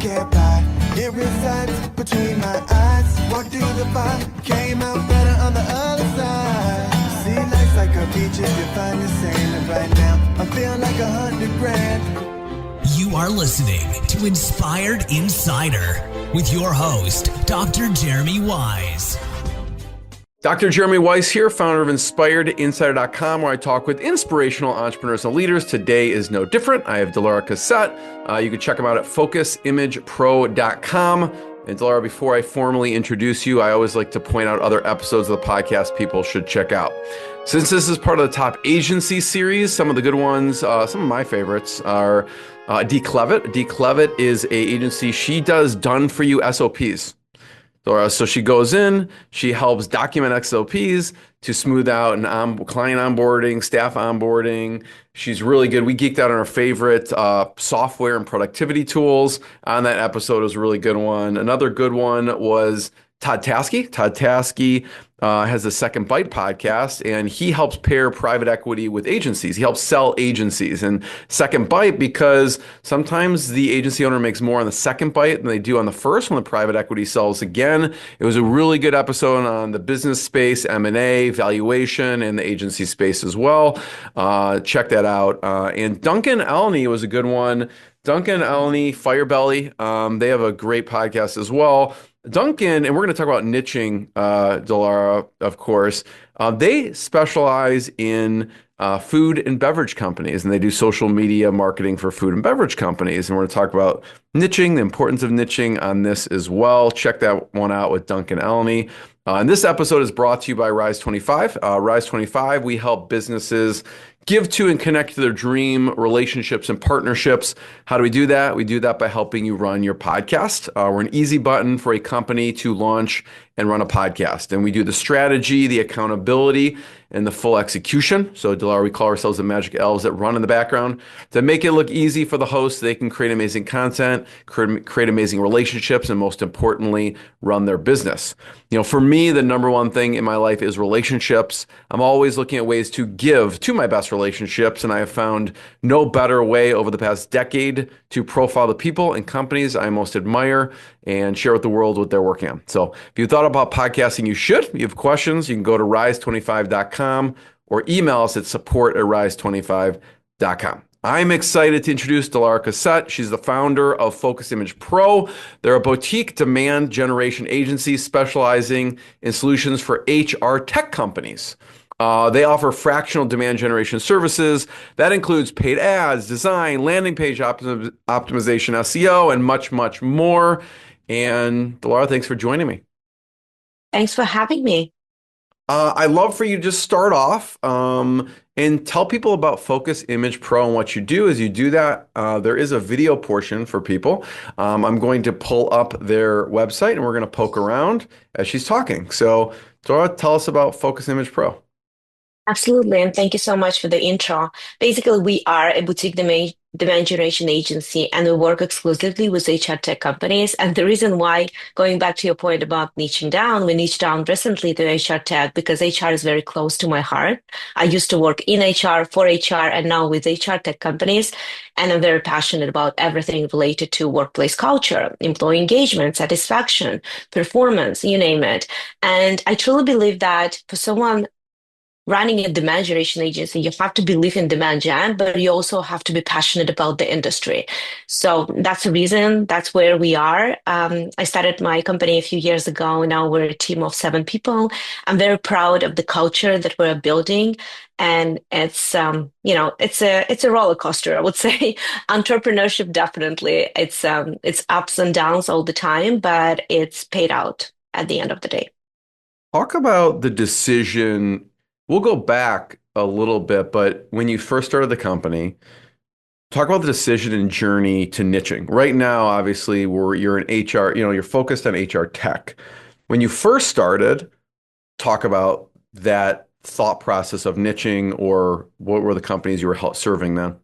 get by. It resides between my eyes. Walked through the fire, came out better on the other side. See, life's like a beach if you find the sand. And right now, I feel like 100 grand. You are listening to Inspired Insider with your host, Dr. Jeremy Wise. Dr. Jeremy Weiss here, founder of InspiredInsider.com, where I talk with inspirational entrepreneurs and leaders. Today is no different. I have Dilara Cossette. You can check them out at FocusImagePro.com. And Dilara, before I formally introduce you, I always like to point out other episodes of the podcast people should check out. Since this is part of the top agency series, some of the good ones, some of my favorites are Dee Clevitt. Dee Clevitt is an agency. She does done-for-you SOPs. So she goes in, she helps document SOPs to smooth out client onboarding, staff onboarding. She's really good. We geeked out on our favorite software and productivity tools on that episode. It was a really good one. Another good one was Todd Taskey. Todd Taskey has the Second Bite podcast, and he helps pair private equity with agencies. He helps sell agencies. And Second Bite, because sometimes the agency owner makes more on the second bite than they do on the first when the private equity sells again. It was a really good episode on the business space, M&A, valuation, and the agency space as well. Check that out. And Duncan Elney was a good one. Duncan Elney, Firebelly, they have a great podcast as well. Duncan, and we're going to talk about niching, Dilara, of course. They specialize in food and beverage companies, and they do social media marketing for food and beverage companies. And we're going to talk about niching, the importance of niching on this as well. Check that one out with Duncan Elney. And this episode is brought to you by Rise 25. Rise 25, we help businesses give to and connect to their dream relationships and partnerships. How do we do that? We do that by helping you run your podcast. We're an easy button for a company to launch and run a podcast. And we do the strategy, the accountability, and the full execution. So Dilara, we call ourselves the magic elves that run in the background to make it look easy for the hosts. They can create amazing content, create amazing relationships, and most importantly, run their business. You know, for me, the number one thing in my life is relationships. I'm always looking at ways to give to my best relationships, and I have found no better way over the past decade to profile the people and companies I most admire and share with the world what they're working on. So if you thought about podcasting, you should. If you have questions, you can go to rise25.com or email us at support@rise25.com. I'm excited to introduce Dilara Cossette. She's the founder of Focus Image Pro. They're a boutique demand generation agency specializing in solutions for HR tech companies. They offer fractional demand generation services. That includes paid ads, design, landing page optimization, SEO, and much, much more. And Dilara, thanks for joining me. Thanks for having me. I'd love for you to just start off and tell people about Focus Image Pro and what you do. As you do that, there is a video portion for people. I'm going to pull up their website and we're going to poke around as she's talking. So Dilara, tell us about Focus Image Pro. Absolutely. And thank you so much for the intro. Basically, we are a boutique demand generation agency, and we work exclusively with HR tech companies. And the reason why, going back to your point about niching down, we niched down recently to HR tech because HR is very close to my heart. I used to work in HR, for HR, and now with HR tech companies. And I'm very passionate about everything related to workplace culture, employee engagement, satisfaction, performance, you name it. And I truly believe that for someone running a demand generation agency, you have to believe in demand gen, but you also have to be passionate about the industry. So that's the reason, that's where we are. I started my company a few years ago. Now we're a team of 7 people. I'm very proud of the culture that we're building. And it's, it's a roller coaster, I would say. Entrepreneurship, definitely. It's ups and downs all the time, but it's paid out at the end of the day. Talk about the decision. We'll go back a little bit, but when you first started the company, talk about the decision and journey to niching. Right now, obviously, you're in HR, you're focused on HR tech. When you first started, talk about that thought process of niching, or what were the companies you were serving then?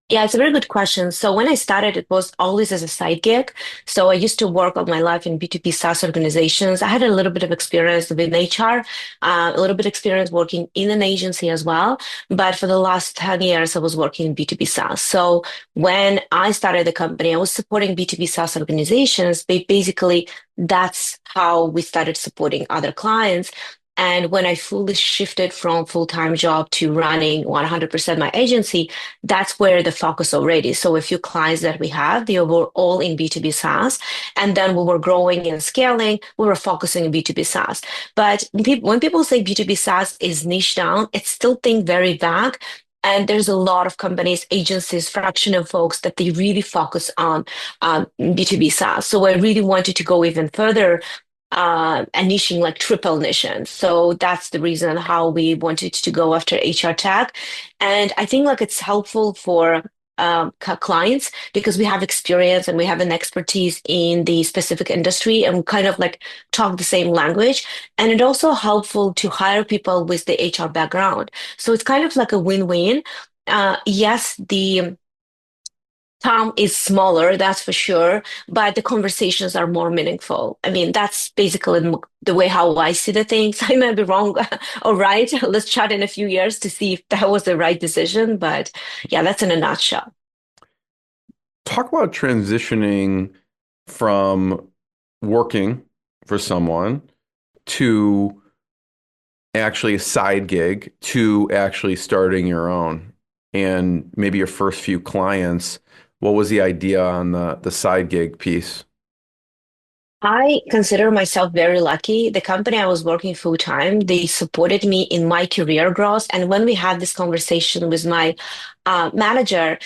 Yeah, it's a very good question. So when I started, it was always as a side gig. So I used to work all my life in B2B SaaS organizations. I had a little bit of experience with HR, a little bit experience working in an agency as well. But for the last 10 years, I was working in B2B SaaS. So when I started the company, I was supporting B2B SaaS organizations. Basically, that's how we started supporting other clients. And when I fully shifted from full-time job to running 100% my agency, that's where the focus already. So a few clients that we have, they were all in B2B SaaS. And then we were growing and scaling, we were focusing in B2B SaaS. But when people say B2B SaaS is niche down, it's still think very vague. And there's a lot of companies, agencies, fractional folks that they really focus on B2B SaaS. So I really wanted to go even further and niching like triple niching. So that's the reason how we wanted to go after HR tech. And I think like it's helpful for clients because we have experience and we have an expertise in the specific industry and we kind of like talk the same language. And it also helpful to hire people with the HR background. So it's kind of like a win-win. Yes, the Tom is smaller, that's for sure, but the conversations are more meaningful. I mean, that's basically the way how I see the things. I might be wrong or right. Let's chat in a few years to see if that was the right decision. But yeah, that's in a nutshell. Talk about transitioning from working for someone to actually a side gig to actually starting your own and maybe your first few clients. What was the idea on the side gig piece? I consider myself very lucky. The company I was working full time, they supported me in my career growth. And when we had this conversation with my manager,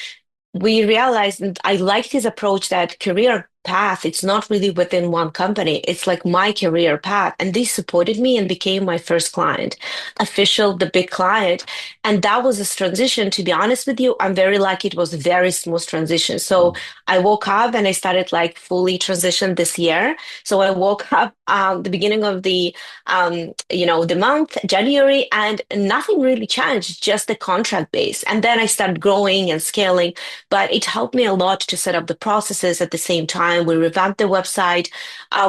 we realized and I liked his approach that career path, it's not really within one company. It's like my career path. And they supported me and became my first client, official, the big client. And that was this transition. To be honest with you, I'm very lucky. It was a very smooth transition. So I woke up and I started like fully transition this year. So I woke up the beginning of the month, January, and nothing really changed, just the contract base. And then I started growing and scaling, but it helped me a lot to set up the processes at the same time. We revamped the website.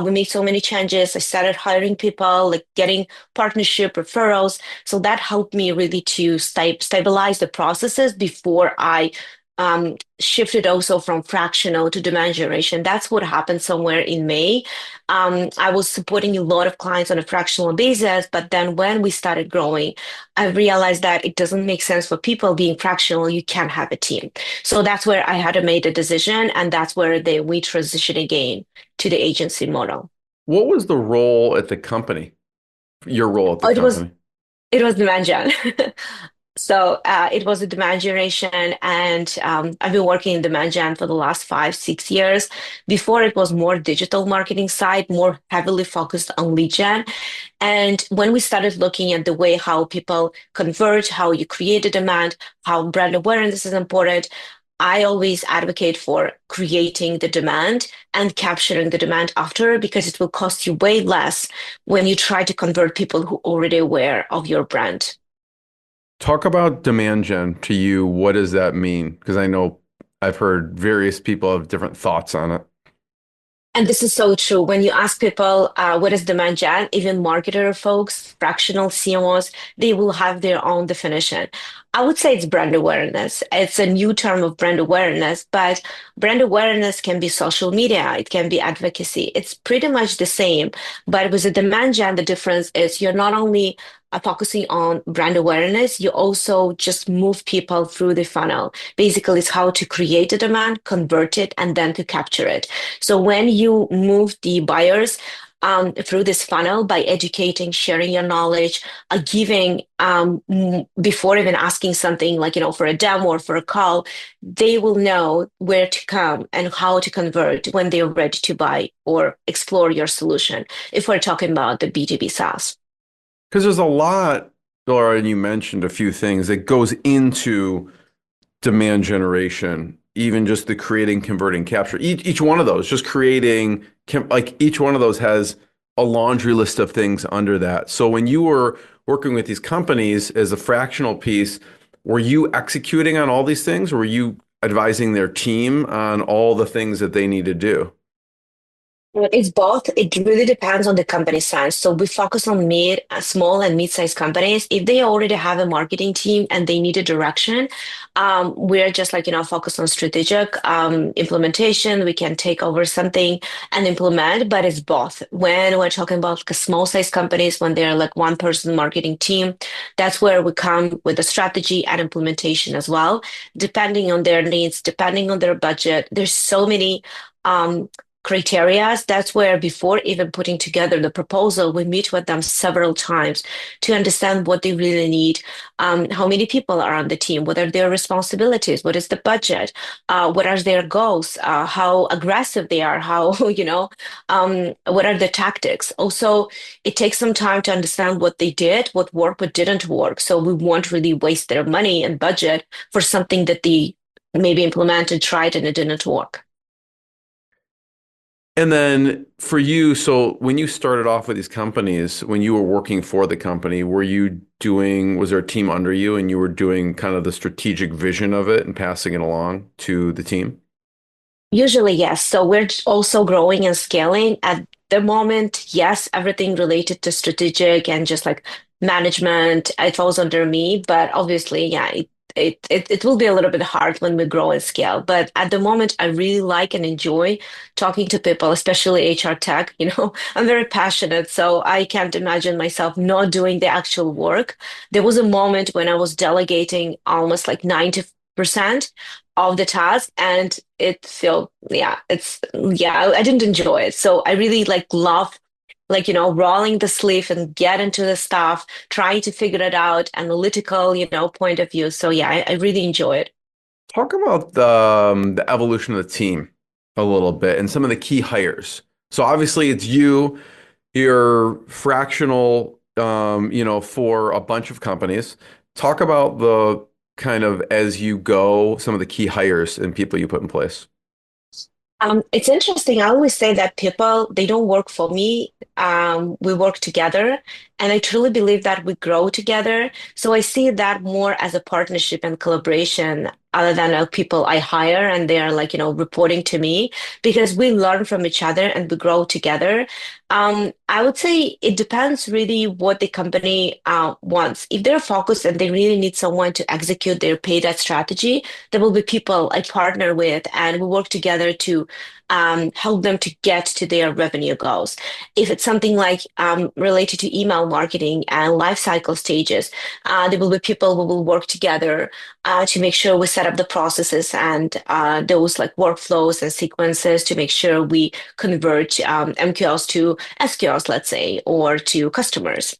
We made so many changes. I started hiring people, like getting partnership referrals. So that helped me really to stabilize the processes before I shifted also from fractional to demand generation. That's what happened somewhere in May. I was supporting a lot of clients on a fractional basis, but then when we started growing, I realized that it doesn't make sense for people being fractional. You can't have a team. So that's where I had to make a decision, and that's where we transition again to the agency model. What was the role at the company? Your role at the Oh, company? it was demand gen. So it was a demand generation, and I've been working in demand gen for the last 5, 6 years. Before it was more digital marketing side, more heavily focused on lead gen. And when we started looking at the way how people convert, how you create a demand, how brand awareness is important, I always advocate for creating the demand and capturing the demand after because it will cost you way less when you try to convert people who are already aware of your brand. Talk about demand gen to you. What does that mean? Because I know I've heard various people have different thoughts on it. And this is so true. When you ask people, what is demand gen, even marketer folks, fractional CMOs, they will have their own definition. I would say it's brand awareness. It's a new term of brand awareness, but brand awareness can be social media. It can be advocacy. It's pretty much the same. But with the demand gen, the difference is you're not only focusing on brand awareness, you also just move people through the funnel. Basically, it's how to create a demand, convert it, and then to capture it. So when you move the buyers through this funnel by educating, sharing your knowledge, giving before even asking something like, for a demo or for a call, they will know where to come and how to convert when they're ready to buy or explore your solution. If we're talking about the B2B SaaS. Because there's a lot, Laura, and you mentioned a few things that goes into demand generation, even just the creating, converting, capture. Each one of those, just creating, like each one of those has a laundry list of things under that. So when you were working with these companies as a fractional piece, were you executing on all these things, or were you advising their team on all the things that they need to do? It's both. It really depends on the company size. So we focus on small and mid-sized companies. If they already have a marketing team and they need a direction, we're just like, focused on strategic implementation. We can take over something and implement, but it's both. When we're talking about like small size companies, when they're like one person marketing team, that's where we come with the strategy and implementation as well, depending on their needs, depending on their budget. There's so many um, criterias. That's where before even putting together the proposal, we meet with them several times to understand what they really need, how many people are on the team, what are their responsibilities, what is the budget, what are their goals, how aggressive they are, how, what are the tactics. Also, it takes some time to understand what they did, what worked, what didn't work. So we won't really waste their money and budget for something that they maybe implemented, tried, and it didn't work. And then for you, so when you started off with these companies, when you were working for the company, was there a team under you and you were doing kind of the strategic vision of it and passing it along to the team? Usually, yes. So we're also growing and scaling. At the moment, yes, everything related to strategic and just like management, it falls under me. But obviously, yeah, it will be a little bit hard when we grow and scale. But at the moment, I really like and enjoy talking to people, especially HR tech. I'm very passionate, so I can't imagine myself not doing the actual work. There was a moment when I was delegating almost like 90% of the task, and it felt, yeah, I didn't enjoy it. So I really like love, like, rolling the sleeve and get into the stuff, trying to figure it out, analytical, point of view. So yeah, I really enjoy it. Talk about the evolution of the team a little bit and some of the key hires. So obviously it's you're fractional, for a bunch of companies. Talk about the kind of as you go, some of the key hires and people you put in place. It's interesting. I always say that people, they don't work for me. We work together. And I truly believe that we grow together. So I see that more as a partnership and collaboration other than people I hire and they are like, reporting to me because we learn from each other and we grow together. I would say it depends really what the company wants. If they're focused and they really need someone to execute their paid ad strategy, there will be people I partner with and we work together to help them to get to their revenue goals. If it's something like related to email marketing and life cycle stages, there will be people who will work together to make sure we set up the processes and those like workflows and sequences to make sure we convert MQLs to SQLs, let's say, or to customers.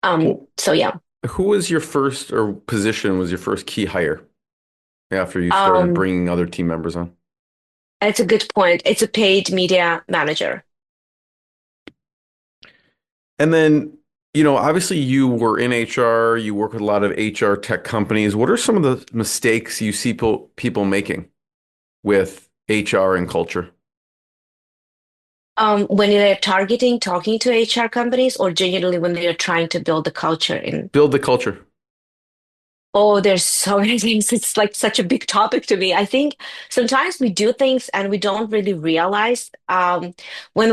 Well, So yeah. who was your first or position was your first key hire after you started Um, bringing other team members on? it's a good point. It's a paid media manager. And then, obviously you were in HR, you work with a lot of HR tech companies. What are some of the mistakes you see people making with HR and culture? When they're targeting talking to HR companies or generally when they're trying to build the culture in. Build the culture. Oh, there's so many things. It's like such a big topic to me. I think sometimes we do things and we don't really realize when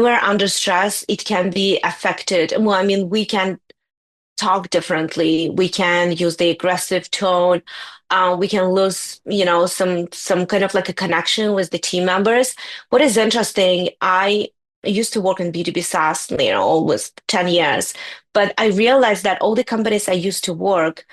we're under stress, it can be affected. Well, I mean, we can talk differently. We can use the aggressive tone. We can lose, some kind of like a connection with the team members. What is interesting, I used to work in B2B SaaS, almost 10 years, but I realized that all the companies I used to work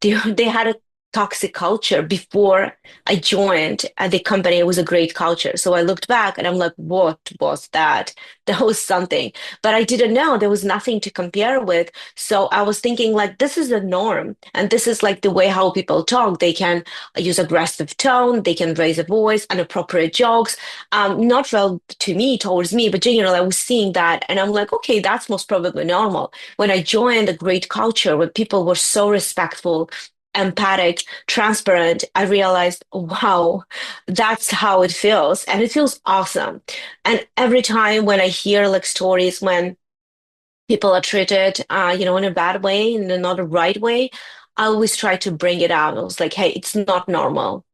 they had a toxic culture before I joined the company. It was a great culture. So I looked back and I'm like, what was that? That was something. But I didn't know there was nothing to compare with. So I was thinking like, this is the norm. And this is like the way how people talk. They can use aggressive tone. They can raise a voice, inappropriate jokes. Not well to me, towards me, but generally I was seeing that. And I'm like, okay, that's most probably normal. When I joined a great culture, when people were so respectful, empathic, transparent, I realized, wow, that's how it feels. And it feels awesome. And every time when I hear like stories when people are treated, in a bad way, in not a right way, I always try to bring it out. I was like, hey, it's not normal.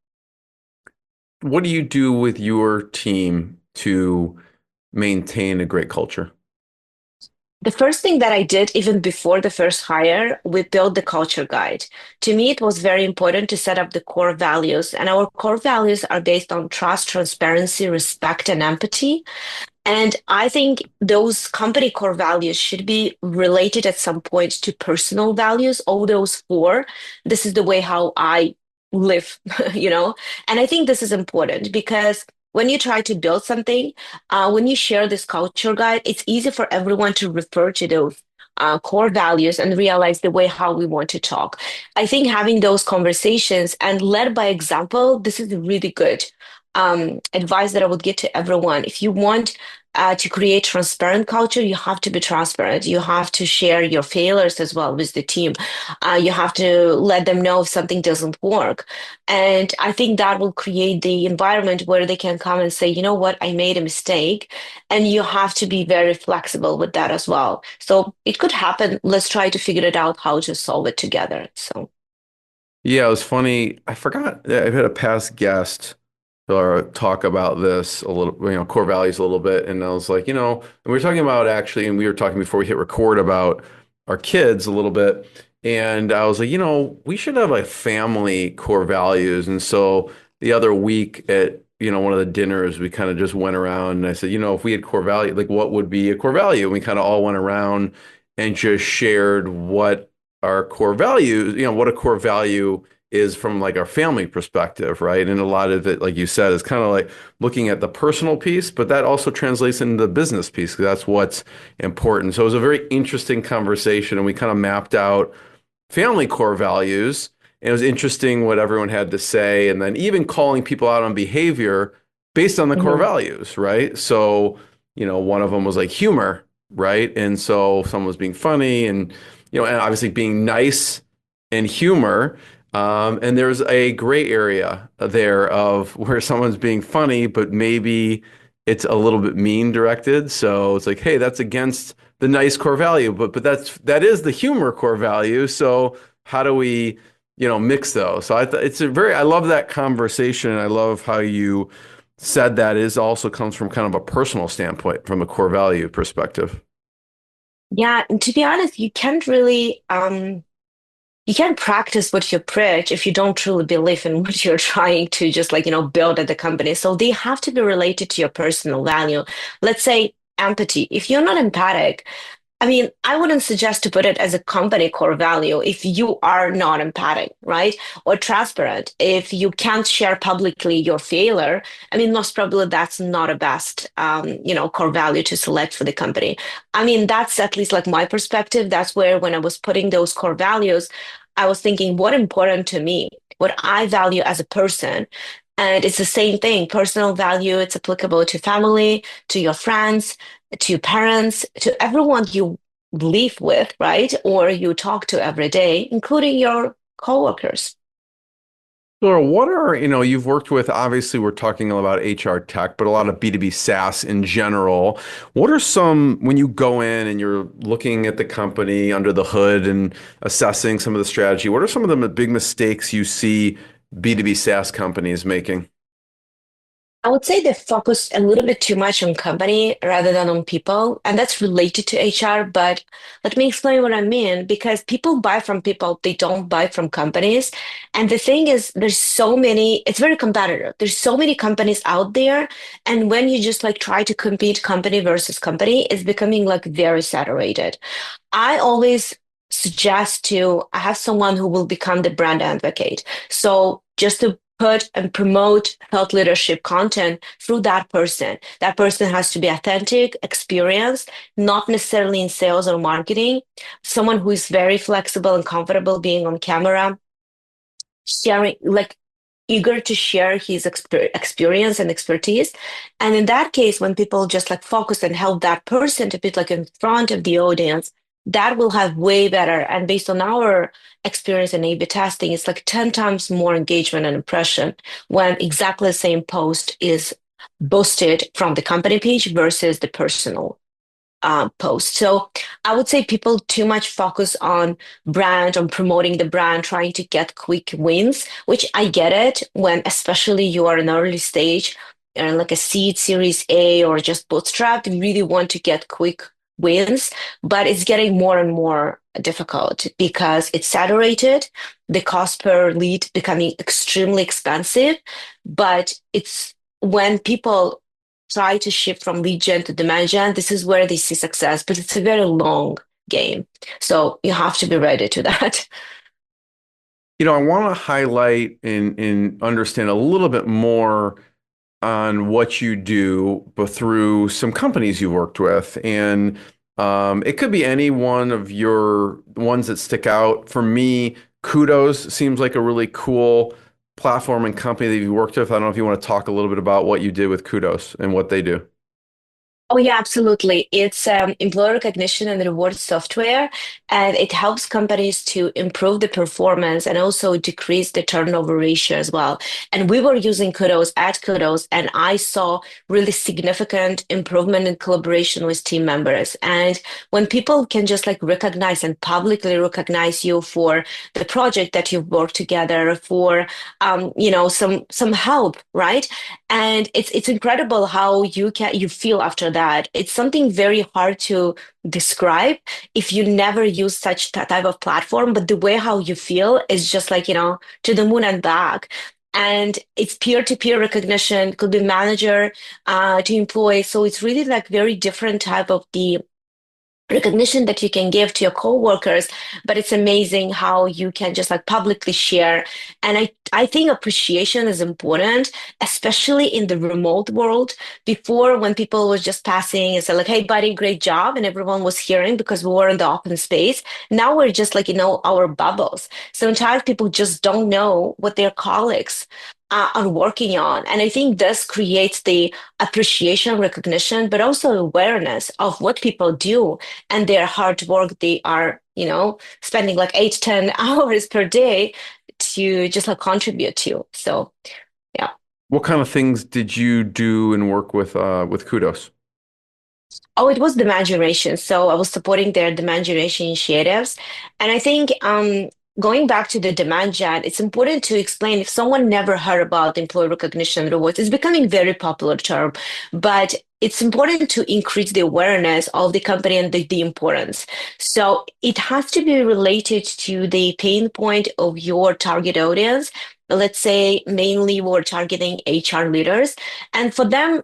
what do you do with your team to maintain a great culture? The first thing that I did, even before the first hire, we built the culture guide. To me, it was very important to set up the core values. And our core values are based on trust, transparency, respect, and empathy. And I think those company core values should be related at some point to personal values. All those four, this is the way how I live, you know? And I think this is important because when you try to build something, when you share this culture guide, it's easy for everyone to refer to those core values and realize the way how we want to talk. I think having those conversations and led by example, this is really good advice that I would give to everyone. If you want to create transparent culture, you have to be transparent. You have to share your failures as well with the team. You have to let them know if something doesn't work. And I think that will create the environment where they can come and say, you know what, I made a mistake. And you have to be very flexible with that as well. So it could happen. Let's try to figure it out how to solve it together. So. Yeah, it was funny. I forgot. I had a past guest talk about this a little, core values a little bit. And I was like, and we were talking about actually, and we were talking before we hit record about our kids a little bit. And I was like, we should have like family core values. And so the other week at, one of the dinners, we kind of just went around and I said, if we had core value, like what would be a core value? And we kind of all went around and just shared what our core values, what a core value is from like our family perspective, right? And a lot of it, like you said, is kind of like looking at the personal piece, but that also translates into the business piece because that's what's important. So it was a very interesting conversation, and we kind of mapped out family core values. And it was interesting what everyone had to say, and then even calling people out on behavior based on the core Mhm. values, right? So, one of them was like humor, right? And so someone was being funny and, and obviously being nice and humor. And there's a gray area there of where someone's being funny, but maybe it's a little bit mean directed. So it's like, hey, that's against the nice core value, but that is the humor core value. So how do we, mix those? So I love that conversation. And I love how you said that is also comes from kind of a personal standpoint from a core value perspective. Yeah, and to be honest, you can't practice what you preach if you don't truly believe in what you're trying to just like, build at the company. So they have to be related to your personal value. Let's say empathy. If you're not empathic, I mean, I wouldn't suggest to put it as a company core value if you are not empathic, right? Or transparent. If you can't share publicly your failure, I mean, most probably that's not a best, core value to select for the company. I mean, that's at least like my perspective. That's where when I was putting those core values, I was thinking what important to me, what I value as a person. And it's the same thing. Personal value, it's applicable to family, to your friends, to your parents, to everyone you live with, right? Or you talk to every day, including your coworkers. Laura, what are, you've worked with, obviously, we're talking about HR tech, but a lot of B2B SaaS in general. What are some, when you go in and you're looking at the company under the hood and assessing some of the strategy, what are some of the big mistakes you see B2B SaaS companies making? I would say they focus a little bit too much on company rather than on people, and that's related to HR. But let me explain what I mean because people buy from people, they don't buy from companies. And the thing is, it's very competitive. There's so many companies out there. And when you just like try to compete company versus company, it's becoming like very saturated. I always suggest to have someone who will become the brand advocate. So just to put and promote health leadership content through that person. That person has to be authentic, experienced, not necessarily in sales or marketing, someone who is very flexible and comfortable being on camera, sharing, like eager to share his experience and expertise. And in that case, when people just like focus and help that person to be like in front of the audience, that will have way better. And based on our experience in A/B testing, it's like 10 times more engagement and impression when exactly the same post is boosted from the company page versus the personal. post. So I would say people too much focus on brand, on promoting the brand, trying to get quick wins, which I get it when especially you are in early stage and like a seed series A or just bootstrap, you really want to get quick wins, but it's getting more and more difficult because it's saturated, the cost per lead becoming extremely expensive, but it's when people try to shift from lead gen to demand gen, this is where they see success, but it's a very long game. So you have to be ready to that. I want to highlight and understand a little bit more on what you do, but through some companies you worked with. And it could be any one of your ones that stick out. For me, Kudos seems like a really cool platform and company that you worked with. I don't know if you want to talk a little bit about what you did with Kudos and what they do. Oh, yeah, absolutely. It's employee recognition and reward software, and it helps companies to improve the performance and also decrease the turnover ratio as well. And we were using Kudos at Kudos, and I saw really significant improvement in collaboration with team members. And when people can just like recognize and publicly recognize you for the project that you've worked together for, some help, right? And it's incredible how you feel after that. It's something very hard to describe if you never use such type of platform, but the way how you feel is just like, to the moon and back. And it's peer-to-peer recognition, could be manager to employee. So it's really like very different type of the recognition that you can give to your coworkers, but it's amazing how you can just like publicly share. And I think appreciation is important, especially in the remote world. Before, when people was just passing and say like, "Hey, buddy, great job," and everyone was hearing because we were in the open space. Now we're just like, our bubbles. Sometimes people just don't know what their colleagues are working on. And I think this creates the appreciation, recognition, but also awareness of what people do and their hard work they are, spending like 8, 10 hours per day to just like contribute to. So, yeah. What kind of things did you do and work with Kudos? Oh, it was demand generation. So I was supporting their demand generation initiatives. And I think going back to the demand gen, it's important to explain if someone never heard about employee recognition rewards, it's becoming very popular term, but it's important to increase the awareness of the company and the importance. So it has to be related to the pain point of your target audience. Let's say mainly we're targeting HR leaders. And for them,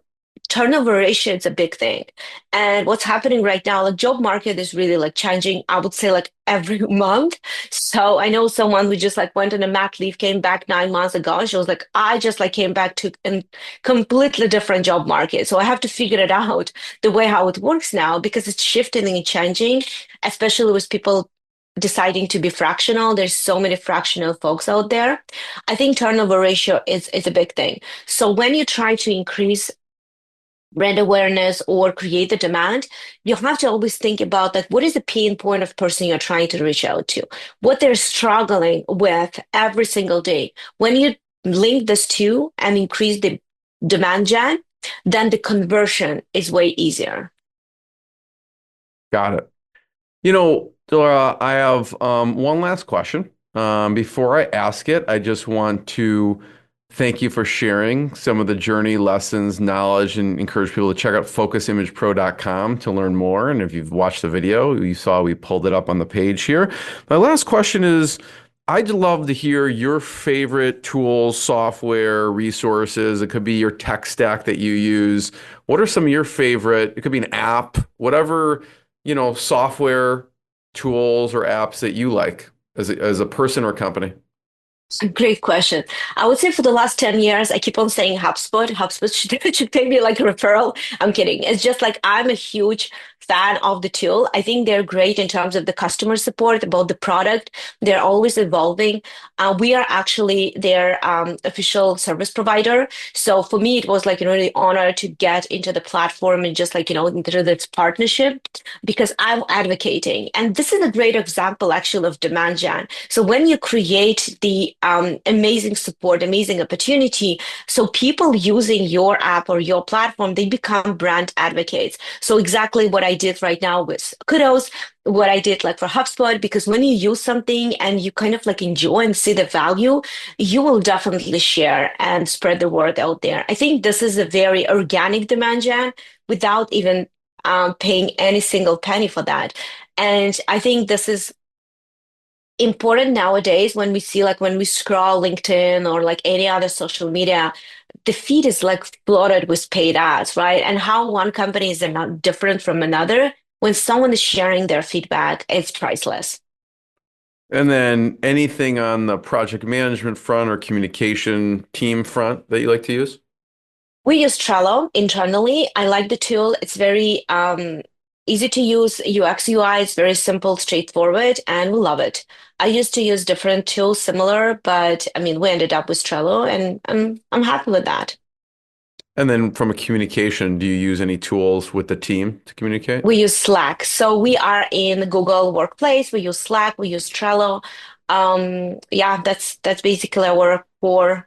turnover ratio is a big thing. And what's happening right now, like job market is really like changing, I would say like every month. So I know someone who just like went on a mat leave, came back 9 months ago, and she was like, I just like came back to a completely different job market. So I have to figure it out the way how it works now because it's shifting and changing, especially with people deciding to be fractional. There's so many fractional folks out there. I think turnover ratio is a big thing. So when you try to increase brand awareness or create the demand, you have to always think about like what is the pain point of person you're trying to reach out to, what they're struggling with every single day. When you link this two and increase the demand gen, then the conversion is way easier. Got it. Dilara, I have one last question. Before I ask it, I just want to thank you for sharing some of the journey lessons, knowledge, and encourage people to check out focusimagepro.com to learn more. And if you've watched the video, you saw we pulled it up on the page here. My last question is, I'd love to hear your favorite tools, software, resources. It could be your tech stack that you use. What are some of your favorite? It could be an app, whatever, software tools or apps that you like as a person or company. Great question. I would say for the last 10 years, I keep on saying HubSpot. HubSpot should pay me like a referral. I'm kidding. It's just like I'm a huge fan of the tool. I think they're great in terms of the customer support about the product. They're always evolving. We are actually their official service provider. So for me, it was like, really honor to get into the platform and just like, into this partnership because I'm advocating. And this is a great example actually of demand gen. So when you create the amazing support, amazing opportunity, so people using your app or your platform, they become brand advocates. So exactly what I I did right now with kudos, what I did like for HubSpot, because when you use something and you kind of like enjoy and see the value, you will definitely share and spread the word out there. I think this is a very organic demand gen without even paying any single penny for that. And I think this is important nowadays when we see like when we scroll LinkedIn or like any other social media, the feed is like flooded with paid ads, right? And how one company is not different from another. When someone is sharing their feedback, it's priceless. And then anything on the project management front or communication team front that you like to use? We use Trello internally. I like the tool. It's very easy to use. UX UI is very simple, straightforward, and we love it. I used to use different tools similar, but I mean, we ended up with Trello, and I'm happy with that. And then from a communication, do you use any tools with the team to communicate? We use Slack. So we are in Google Workplace. We use Slack. We use Trello. Yeah, that's basically our core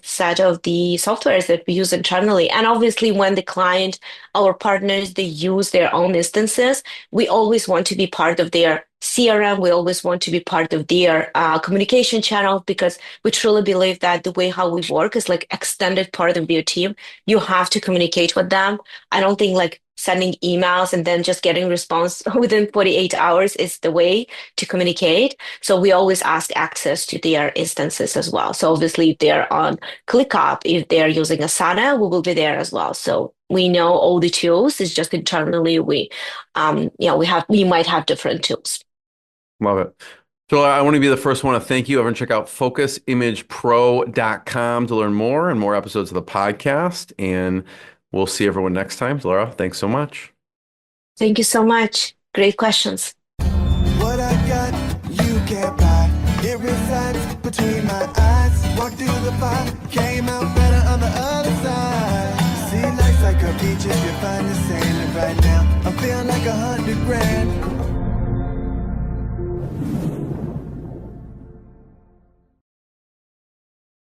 set of the softwares that we use internally. And obviously, when the client, our partners, they use their own instances, we always want to be part of their CRM. We always want to be part of their communication channel because we truly believe that the way how we work is like extended part of your team. You have to communicate with them. I don't think like sending emails and then just getting response within 48 hours is the way to communicate. So we always ask access to their instances as well. So obviously if they're on ClickUp, if they're using Asana, we will be there as well. So we know all the tools. It's just internally we might have different tools. Love it. So I want to be the first one to thank you. Everyone check out focusimagepro.com to learn more and more episodes of the podcast. And we'll see everyone next time. Dilara, thanks so much. Thank you so much. Great questions. What I got, you can't buy. It resides between my eyes. Walked through the fire, came out better on the other side. See, life's like a beach if you find the sailing right now. I'm feeling like 100 grand.